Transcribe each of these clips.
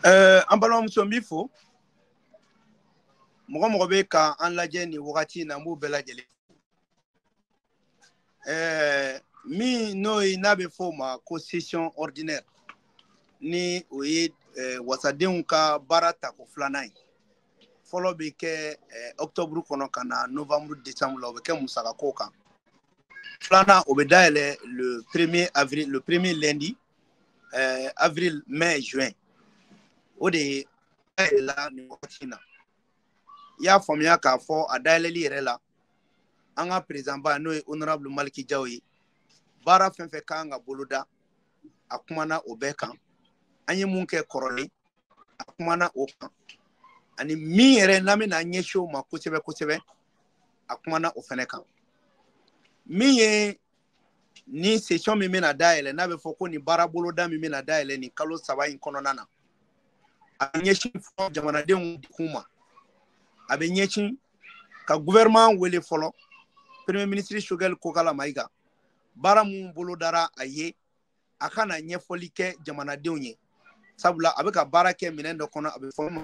An balimamuso n b'i fo mɔgɔ mɔgɔ bɛ ka an lajɛ nin wagati na n b'u bɛɛ lajɛlen min n'o ye n'a bɛ fɔ o ma ko session ordinaire ni o ye wasadenw ka baara tako filanan ye fɔlɔ bɛ kɛ octobre kɔnɔ ka na novembre décembre la o bɛ kɛ musakako kan filanan o bɛ dayɛlɛ le 1er avril le premier lundi avril mai juin o de ye la nin wagati na i y'a faamuya k'a fɔ a dayɛlɛli yɛrɛ la an ka président ba n'o ye honorable Maliki Jawo ye baara fɛn fɛn kan ka boloda a kumana o bɛɛ kan an ye mun kɛ kɔrɔlen a kumana o kan ani min yɛrɛ n'an bɛna ɲɛsin o ma kosɛbɛ kosɛbɛ a kumana o fɛnɛ kan min ye ni session min bɛna dayɛlɛ n'a bɛ fɔ ko nin baara boloda min bɛna dayɛlɛ nin kalo 3 in kɔnɔna na a bɛ ɲɛsin fɔ jamanadenw kun ma a bɛ ɲɛsin ka gouvernement wele fɔlɔ premier ministre Choguel Kokala Mayiga baara mun bolodara a ye a kana ɲɛfɔli kɛ jamanadenw ye sabula a bɛ ka baara kɛ minɛn dɔ kɔnɔ a bɛ fɔ ma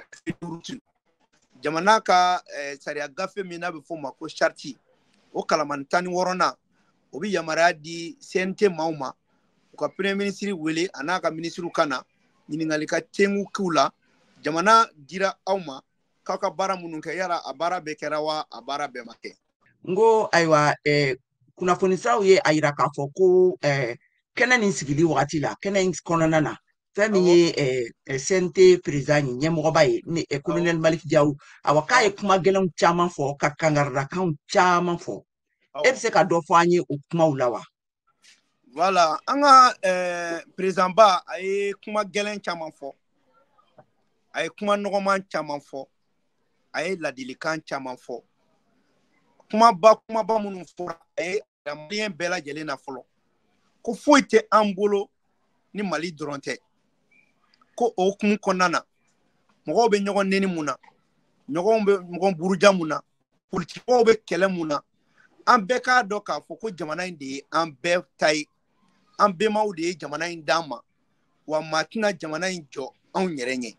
jamana ka sariya gafe min n'a bɛ fɔ ma ko charte o kalamani 16nan o bɛ yamaruya di CNT maaw ma u ka premier ministre wele a n'a ka ministre ka na ɲininkali ka tengu k'u la jamana dira aw ma k'aw ka baara minnu kɛ yala a baara bɛɛ kɛra wa a baara bɛɛ ma kɛ n ko ayiwa kunnafoni siraw ye a yira k'a fɔ ko kɛnɛ nin sigili wagati la kɛnɛ in kɔnɔna na fɛn min ye CNT président ye ɲɛmɔgɔba ye ni colonel Maliki Jawo awa k'a ye kuma gɛlɛnw caman fɔ ka kangaridakanw caman fɔ e bɛ se ka dɔ fɔ an ye o kumaw la wa voilà an ka président ba a ye kuma gɛlɛn caman fɔ a ye kuma nɔgɔman caman fɔ a ye ladilikan caman fɔ kumaba minnu fɔra a ye maliyɛn bɛɛ lajɛlen na fɔlɔ ko foyi tɛ an bolo ni Mali dɔrɔn tɛ ko o hukumu kɔnɔna na mɔgɔw bɛ ɲɔgɔn nɛni mun na ɲɔgɔn bɛ ɲɔgɔn buruja mun na politikɛw bɛ kɛlɛ mun na an bɛɛ k'a dɔn k'a fɔ ko jamana in de ye an bɛɛ ta ye an bɛnbaw de ye jamana in d'an ma wa maa tɛna jamana in jɔ anw yɛrɛ ɲɛ